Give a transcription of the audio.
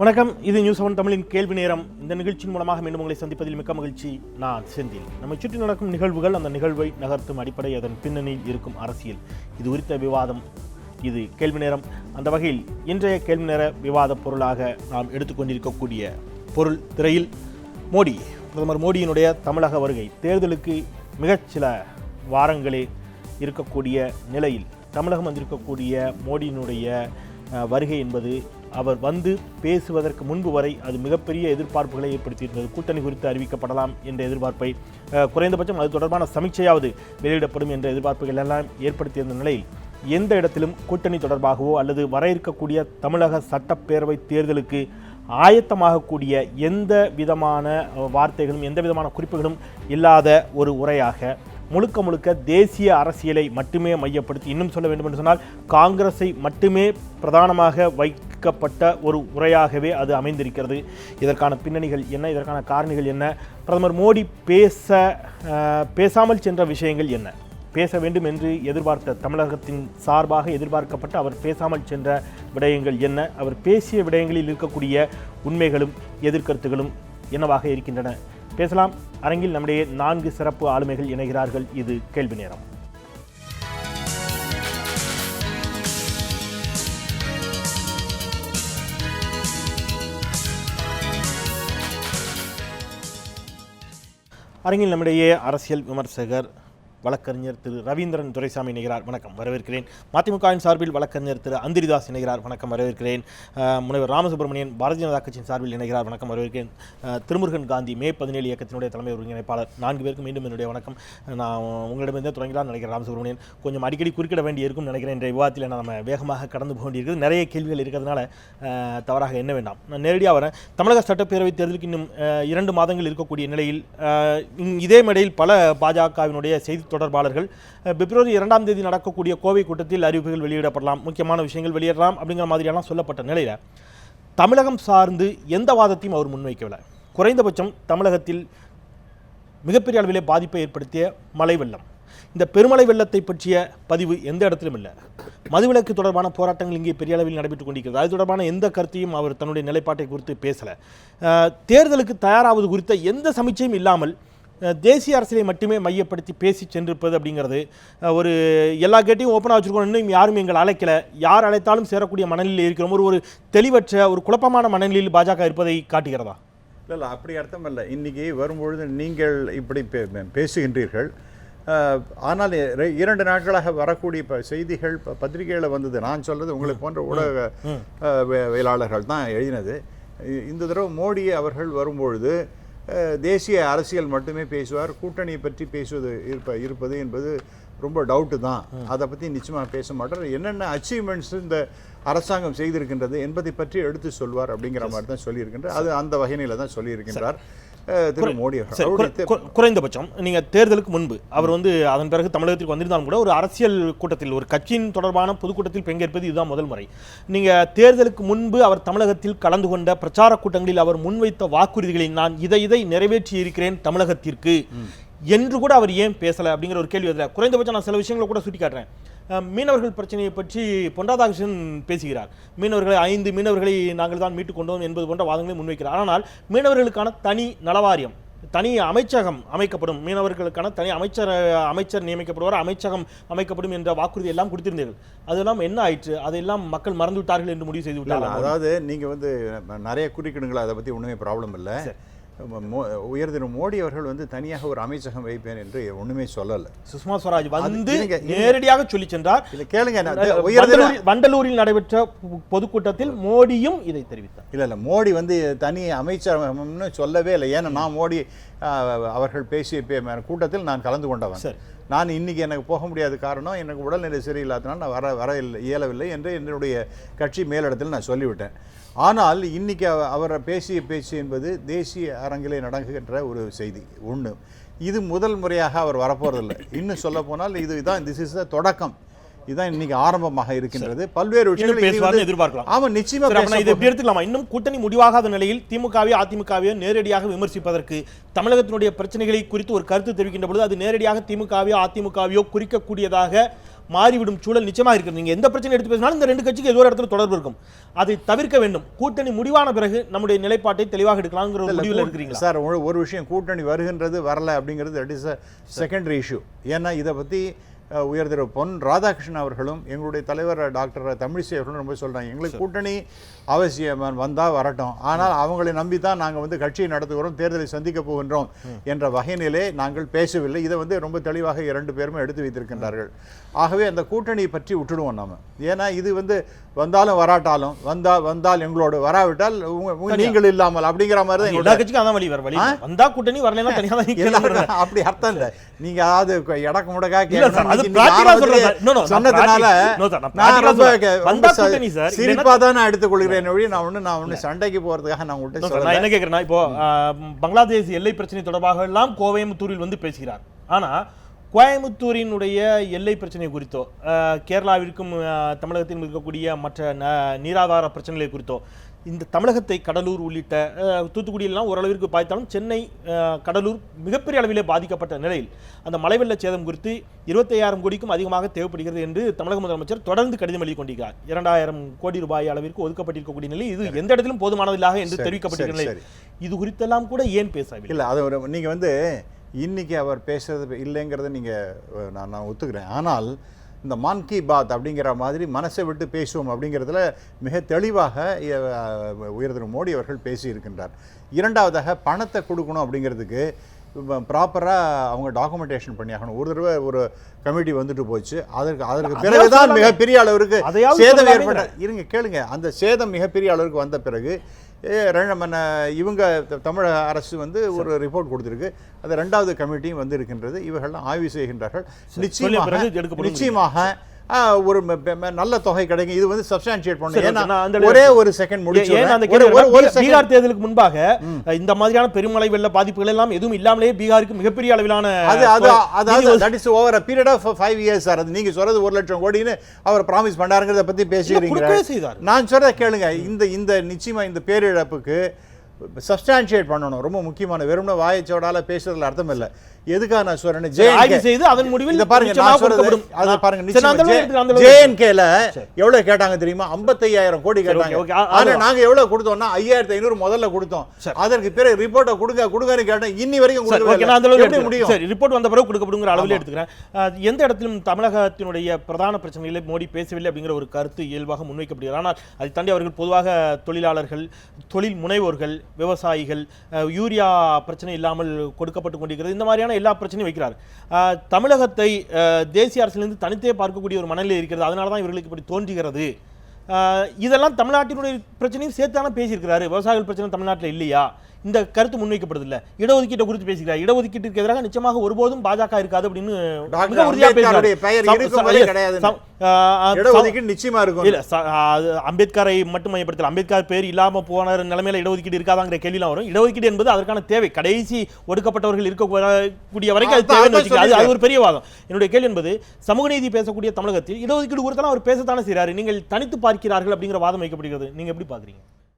வணக்கம். இது நியூஸ் 7 தமிழின் கேள்வி நேரம். இந்த நிகழ்ச்சியின் மூலமாக மீண்டும் உங்களை சந்திப்பதில் மிக்க மகிழ்ச்சி. நான் செந்தில். நம்மை சுற்றி நடக்கும் நிகழ்வுகள், அந்த நிகழ்வை நகர்த்தும் அடிப்படை, அதன் பின்னணியில் இருக்கும் அரசியல், இது குறித்த விவாதம். இது கேள்வி நேரம். அந்த வகையில் இன்றைய கேள்வி நேர விவாத பொருளாக நாம் எடுத்துக்கொண்டிருக்கக்கூடிய பொருள் திரையில் மோடி, பிரதமர் மோடியினுடைய தமிழக வருகை. தேர்தலுக்கு மிகச் சில வாரங்களே இருக்கக்கூடிய நிலையில் தமிழகம் வந்திருக்கக்கூடிய மோடியினுடைய வருகை என்பது அவர் வந்து பேசுவதற்கு முன்பு வரை அது மிகப்பெரிய எதிர்பார்ப்புகளை ஏற்படுத்தியிருந்தது. கூட்டணி குறித்து அறிவிக்கப்படலாம் என்ற எதிர்பார்ப்பை, குறைந்தபட்சம் அது தொடர்பான சமீட்சையாவது வெளியிடப்படும் என்ற எதிர்பார்ப்புகள் எல்லாம் ஏற்படுத்தியிருந்த நிலையில் எந்த இடத்திலும் கூட்டணி தொடர்பாகவோ அல்லது வர இருக்கக்கூடிய தமிழக சட்டப்பேரவை தேர்தலுக்கு ஆயத்தமாகக்கூடிய எந்த விதமான வார்த்தைகளும் எந்த விதமான குறிப்புகளும் இல்லாத ஒரு உரையாக முழுக்க முழுக்க தேசிய அரசியலை மட்டுமே மையப்படுத்தி, இன்னும் சொல்ல வேண்டும் என்று சொன்னால் காங்கிரஸை மட்டுமே பிரதானமாக வைக்கப்பட்ட ஒரு உரையாகவே அது அமைந்திருக்கிறது. இதற்கான பின்னணிகள் என்ன, இதற்கான காரணிகள் என்ன, பிரதமர் மோடி பேசாமல் சென்ற விஷயங்கள் என்ன, பேச வேண்டும் என்று எதிர்பார்த்த தமிழகத்தின் சார்பாக எதிர்பார்க்கப்பட்ட அவர் பேசாமல் சென்ற விடயங்கள் என்ன, அவர் பேசிய விடயங்களில் இருக்கக்கூடிய உண்மைகளும் எதிர்கருத்துகளும் என்னவாக இருக்கின்றன, பேசலாம். அரங்கில் நம்முடைய 4 சிறப்பு ஆளுமைகள் இணைகிறார்கள். இது கேள்வி நேரம். அரங்கில் நம்முடைய அரசியல் விமர்சகர் வழக்கறிஞர் திரு ரவீந்திரன் துரைசாமி இணைகிறார். வணக்கம், வரவேற்கிறேன். மதிமுகவின் சார்பில் வழக்கறிஞர் திரு அந்திரிதாஸ் இணைகிறார். வணக்கம், வரவேற்கிறேன். முனைவர் ராமசுப்ரமணியன் பாரதிய ஜனதா கட்சியின் சார்பில் இணைகிறார். வணக்கம், வரவேற்கிறேன். திருமுருகன் காந்தி மே 17 இயக்கத்தினுடைய தலைமை ஒருங்கிணைப்பாளர். 4 பேருக்கும் மீண்டும் என்னுடைய வணக்கம். நான் உங்களிடமிருந்தே தொடங்கலாம் நினைக்கிறேன். ராமசுப்ரமணியன், கொஞ்சம் அடிக்கடி குறுக்கிட வேண்டி இருக்கும் நினைக்கிறேன். இன்றைய விவாதத்தில் நம்ம வேகமாக கடந்து போக வேண்டியிருக்குது. நிறைய கேள்விகள் இருக்கிறதுனால தவறாக என்ன வேண்டாம். நான் நேரடியாக வரேன். தமிழக சட்டப்பேரவை தேர்தலுக்கு இன்னும் 2 மாதங்கள் இருக்கக்கூடிய நிலையில் இதே மேடையில் பல பாஜகவினுடைய செய்தி தொடர்பாளர்கள் பிப்ரவரி 2ஆம் தேதி நடக்கக்கூடிய கோவை கூட்டத்தில் அறிவிப்புகள் வெளியிடப்படலாம், முக்கியமான விஷயங்கள் வெளியிடலாம் அப்படிங்கிற மாதிரியெல்லாம் சொல்லப்பட்ட நிலையில் தமிழகம் சார்ந்து எந்த வாதத்தையும் அவர் முன்வைக்கவில்லை. குறைந்தபட்சம் தமிழகத்தில் மிகப்பெரிய அளவிலே பாதிப்பை ஏற்படுத்திய மழை வெள்ளம், இந்த பெருமழை வெள்ளத்தை பற்றிய பதிவு எந்த இடத்திலும் இல்லை. மதுவிலக்கு தொடர்பான போராட்டங்கள் இங்கே பெரிய அளவில் நடைபெற்றுக் கொண்டிருக்கிறது. அது தொடர்பான எந்த கருத்தையும் அவர் தன்னுடைய நிலைப்பாட்டை குறித்து பேசலை. தேர்தலுக்கு தயாராவது குறித்த எந்த சமீட்சையும் இல்லாமல் தேசிய அரசியலை மட்டுமே மையப்படுத்தி பேசி சென்றிருப்பது அப்படிங்கிறது ஒரு எல்லா கேட்டையும் ஓப்பனாக வச்சுருக்கோம். இன்னும் யாரும் எங்களை அழைக்கலை, யார் அழைத்தாலும் சேரக்கூடிய மனநிலையில் இருக்கிறோம். ஒரு தெளிவற்ற ஒரு குழப்பமான மனநிலையில் பாஜக இருப்பதை காட்டுகிறதா? இல்லை, அப்படி அர்த்தம் இல்லை. இன்றைக்கி வரும்பொழுது நீங்கள் இப்படி பேசுகின்றீர்கள். ஆனால் 2 நாட்களாக வரக்கூடிய செய்திகள் பத்திரிகையில் வந்தது. நான் சொல்கிறது உங்களை போன்ற ஊடகவியலாளர்கள் தான் எழுதினது. இந்த தடவை மோடி அவர்கள் வரும்பொழுது தேசிய அரசியல் மட்டுமே பேசுவார், கூட்டணியை பற்றி பேசுவது இருப்பது என்பது ரொம்ப டவுட்டு தான். அதை பற்றி நிச்சயமாக பேச மாட்டார். என்னென்ன அச்சீவ்மெண்ட்ஸ் இந்த அரசாங்கம் செய்திருக்கின்றது என்பதை பற்றி எடுத்து சொல்வார் அப்படிங்கிற மாதிரி தான் சொல்லியிருக்கின்றார். அது அந்த வகையில் தான் சொல்லியிருக்கின்றார் திரு மோடி. குறைந்தபட்சம் நீங்க தேர்தலுக்கு முன்பு அவர் அதன் பிறகு தமிழகத்திற்கு வந்திருந்தாலும் கூட ஒரு அரசியல் கூட்டத்தில், ஒரு கட்சியின் தொடர்பான பொதுக்கூட்டத்தில் பங்கேற்பது இதுதான் முதல் முறை. நீங்க தேர்தலுக்கு முன்பு அவர் தமிழகத்தில் கலந்து கொண்ட பிரச்சார கூட்டங்களில் அவர் முன்வைத்த வாக்குறுதிகளை நான் இதை நிறைவேற்றி இருக்கிறேன் தமிழகத்திற்கு என்று கூட அவர் ஏன் பேசலை அப்படிங்கிற ஒரு கேள்வி வருது. குறைந்தபட்சம் நான் சில விஷயங்களை கூட சுட்டி காட்டுறேன். மீனவர்கள் பிரச்சனையை பற்றி பொன் ராதாகிருஷ்ணன் பேசுகிறார். 5 மீனவர்களை நாங்கள் தான் மீட்டுக் கொண்டோம் என்பது போன்ற வாதங்களை முன்வைக்கிறார். ஆனால் மீனவர்களுக்கான தனி நலவாரியம், தனி அமைச்சகம் அமைக்கப்படும், மீனவர்களுக்கான தனி அமைச்சர் நியமிக்கப்படுவார், அமைச்சகம் அமைக்கப்படும் என்ற வாக்குறுதி எல்லாம் கொடுத்திருந்தீர்கள். அதெல்லாம் என்ன ஆயிற்று? அதையெல்லாம் மக்கள் மறந்து விட்டார்கள் என்று முடிவு செய்து விட்டார்கள். அதாவது நீங்கள் நிறைய குறிக்கணுங்களா, அதை பற்றி ஒன்றுமே ப்ராப்ளம் இல்லை. உயர்திரு மோடி அவர்கள் தனியாக ஒரு அமைச்சகம் வைப்பேன் என்று ஒண்ணுமே சொல்லல. சுஷ்மா ஸ்வராஜ் நேரடியாக சொல்லி சென்றார். கேளுங்க, வண்டலூரில் நடைபெற்ற பொதுக்கூட்டத்தில் மோடியும் இதை தெரிவித்தார். இல்ல மோடி தனி அமைச்சகம்னு சொல்லவே இல்லை. ஏன்னா நான் மோடி அவர்கள் பேசிய கூட்டத்தில் நான் கலந்து கொண்டவன். நான் இன்னைக்கு எனக்கு போக முடியாத காரணம் எனக்கு உடல்நிலை சரியில்லாதனால் நான் வர இயலவில்லை என்று என்னுடைய கட்சி மேலிடத்தில் நான் சொல்லிவிட்டேன். ஆனால் இன்னைக்கு அவரை பேசிய பேச்சு என்பது தேசிய அரங்கிலே நடக்குகின்ற ஒரு செய்தி ஒன்று. இது முதல் முறையாக அவர் வரப்போறதில்லை. இன்னும் சொல்ல போனால் திஸ் இஸ் த தொடக்கம். இதுதான் இன்னைக்கு ஆரம்பமாக இருக்கின்றது. பல்வேறு இன்னும் விஷயங்கள் பேசுவார்னு எதிர்பார்க்கலாம். ஆமா, நிச்சயமா சரி, அப்ப நான் இதை எப்படி எடுத்துக்கலாமா? இன்னும் கூட்டணி முடிவாகாத நிலையில் திமுகவையோ அதிமுகவையோ நேரடியாக விமர்சிப்பதற்கு தமிழகத்தினுடைய பிரச்சனைகளை குறித்து ஒரு கருத்து தெரிவிக்கின்ற பொழுது அது நேரடியாக திமுகவையோ அதிமுகவையோ குறிக்கக்கூடியதாக மாறிவிடும் சூழல் நிச்சயமாக இருக்கிறது. நீங்க எந்த பிரச்சனை எடுத்து பேசினாலும் இந்த ரெண்டு கட்சிக்கு ஏதோ ஒரு இடத்துல தொடர்பு இருக்கும். அதை தவிர்க்க வேண்டும். கூட்டணி முடிவான பிறகு நம்முடைய நிலைப்பாட்டை தெளிவாக எடுக்கலாம்ங்கிற ஒரு முடிவில் இருக்கிறீங்களா சார்? ஒரு விஷயம், கூட்டணி வருகின்றது வரல அப்படிங்கிறது தட் இஸ் செகண்டரி இஷ்யூ. ஏன்னா இதை பற்றி உயர் திரு பொன் ராதாகிருஷ்ணன் அவர்களும் எங்களுடைய தலைவர் டாக்டர் தமிழிசை அவர்களும் ரொம்ப சொல்கிறாங்க, எங்களுக்கு கூட்டணி அவசியம் வந்தால் வரட்டும், ஆனால் அவங்களை நம்பி தான் நாங்கள் கட்சியை நடத்துகிறோம், தேர்தலை சந்திக்க போகின்றோம் என்ற வகையிலே நாங்கள் பேசவில்லை. இதை ரொம்ப தெளிவாக இரண்டு பேருமே எடுத்து வைத்திருக்கின்றார்கள். ஆகவே அந்த கூட்டணியை பற்றி விட்டுடுவோம் நாம. ஏன்னா இது வந்தாலும் வராட்டாலும் வந்தால் எங்களோடு, வராவிட்டால் நீங்கள் இல்லாமல் அப்படிங்கிற மாதிரி தான் எல்லா கட்சிக்கும் அதான் வழி. வர வழி வந்தா கூட்டணி, வரலைன்னா தனியாக தான். அப்படி அர்த்தம் இல்லை. நீங்க அதாவது எடக்கு முடக்கா சிரிப்பா தான் நான் எடுத்துக்கொள்கிறேன். நான் ஒண்ணு சண்டைக்கு போறதுக்காக நான் உங்கள்கிட்ட என்ன கேட்கிறேன்னா, இப்போ பங்களாதேஷ் எல்லை பிரச்சனை தொடர்பாக எல்லாம் கோயம்புத்தூரில் பேசுகிறார். ஆனா கோயம்புத்தூரினுடைய எல்லை பிரச்சனை குறித்தோ கேரளாவிற்கும் தமிழகத்தில் இருக்கக்கூடிய மற்ற நீராதார பிரச்சனைகளை குறித்தோ இந்த தமிழகத்தை கடலூர் உள்ளிட்ட தூத்துக்குடியெல்லாம் ஓரளவிற்கு பாய்த்தாலும் சென்னை கடலூர் மிகப்பெரிய அளவிலே பாதிக்கப்பட்ட நிலையில் அந்த மழை வெள்ள சேதம் குறித்து 25,000 கோடிக்கும் அதிகமாக தேவைப்படுகிறது என்று தமிழக முதலமைச்சர் தொடர்ந்து கடிதம் எழுதி கொண்டிருக்கிறார். 2,000 கோடி ரூபாய் அளவிற்கு ஒதுக்கப்பட்டிருக்கக்கூடிய நிலை இது எந்த இடத்திலும் போதுமானதில்லாக என்று தெரிவிக்கப்பட்டிருக்கிற நிலை. இது குறித்தெல்லாம் கூட ஏன் பேசவில்லை? இல்லை, அது நீங்க இன்னைக்கு அவர் பேசுறது இல்லைங்கிறத நான் ஒத்துக்கிறேன். ஆனால் இந்த மான் கி பாத் அப்படிங்கிற மாதிரி மனசை விட்டு பேசுவோம் அப்படிங்கிறதுல மிக தெளிவாக உயர் திரு மோடி அவர்கள் பேசியிருக்கின்றார். இரண்டாவதாக பணத்தை கொடுக்கணும் அப்படிங்கிறதுக்கு ப்ராப்பராக அவங்க டாக்குமெண்டேஷன் பண்ணியாகணும். ஒரு தடவை ஒரு கமிட்டி வந்துட்டு போச்சு, அதற்கு பிறகுதான் மிகப்பெரிய அளவிற்கு சேதம் ஏற்பட்ட. இருங்க கேளுங்க, அந்த சேதம் மிகப்பெரிய அளவிற்கு வந்த பிறகு இவங்க தமிழக அரசு ஒரு ரிப்போர்ட் கொடுத்திருக்கு. அது இரண்டாவது கமிட்டியும் இருக்கின்றது. இவர்கள்லாம் ஆய்வு செய்கின்றார்கள். நிச்சயமாக ஒரு நல்ல தொகை கிடைக்கும். இது சப்ஸ்டான்ஷியேட் பண்ணும். ஒரே ஒரு செகண்ட் முடிச்சு, பீகார் தேர்தலுக்கு முன்பாக இந்த மாதிரியான பெருமழை வெள்ள பாதிப்புகள் எல்லாம் எதுவும் இல்லாமலே பீகாருக்கு மிகப்பெரிய அளவிலான that is over a period of 5 years sir. அது நீங்க சொல்றது 1 லட்சம் கோடின்னு அவர் பிராமிஸ் பண்ணாருங்கிறத பத்தி பேசுறீங்க. நான் சொல்றத கேளுங்க. இந்த நிச்சயமா இந்த பேரிழப்புக்கு சப்ஸ்டான்ஷியேட் பண்ணணும். ரொம்ப முக்கியமான, வெறும்னா வாயச்சோடால பேசுறதுல அர்த்தம் இல்லை. எதுக்காக நான் சொல்றேன், ஜேஎன்கேல எவ்வளவு கேட்டாங்க தெரியுமா? 55,000 கோடி கேட்டாங்க. ஆனா நாங்க எவ்வளவு கொடுத்தோம்னா 5,500 முதல்ல கொடுத்தோம். அதற்கு பிறகு ரிப்போர்ட்டை கொடுங்கன்னு கேட்டேன். இன்னி வரைக்கும் ரிப்போர்ட் வந்த பிறகு கொடுக்கப்படுங்கிற அளவில் எடுத்துக்கிறேன். எந்த இடத்திலும் தமிழகத்தினுடைய பிரதான பிரச்சனைகளை மோடி பேசவில்லை அப்படிங்கிற ஒரு கருத்து இயல்பாக முன்வைக்கப்படுகிறது. ஆனால் அதை தாண்டி அவர்கள் பொதுவாக தொழிலாளர்கள், தொழில் முனைவோர்கள், விவசாயிகள், யூரியா பிரச்சனை இல்லாமல் கொடுக்கப்பட்டு கொண்டிருக்கிறது, இந்த மாதிரியான எல்லா பிரச்சனையும் வைக்கிறார். தமிழகத்தை தேசிய அரசிலிருந்து தனித்தே பார்க்கக்கூடிய ஒரு மனநிலை இருக்கிறது. அதனால தான் இவர்களுக்கு இப்படி தோன்றுகிறது. இதெல்லாம் தமிழ்நாட்டினுடைய பிரச்சனையும் சேர்த்தான பேசியிருக்கிறாரு. விவசாயிகள் பிரச்சனை தமிழ்நாட்டில் இல்லையா? இந்த கருத்து முன்வைக்கப்படுதில்லை. இடஒதுக்கீட்டை குறித்து பேசுகிறார். இடஒதுக்கீட்டுக்கு எதிராக நிச்சயமாக ஒருபோதும் பாஜக இருக்காது அப்படின்னு அம்பேத்கரை மட்டும் மையப்படுத்தல. அம்பேத்கர் பேர் இல்லாம போன நிலைமையில இடஒதுக்கீடு இருக்காதாங்கிற கேள்விலாம் வரும். இடஒதுக்கீடு என்பது அதற்கான தேவை. கடைசி ஒடுக்கப்பட்டவர்கள் இருக்கக்கூடிய வரைக்கும் அது தேவை. அது ஒரு பெரிய வாதம். என்னுடைய கேள்வி என்பது, சமூக நீதி பேசக்கூடிய தமிழகத்தில் இடஒதுக்கீடு குறித்தெல்லாம் அவர் பேசத்தானே செய்யறாரு. நீங்கள் தனித்து பார்க்கிறார்கள் அப்படிங்கிற வாதம் வைக்கப்படுகிறது. நீங்க எப்படி பாக்குறீங்க?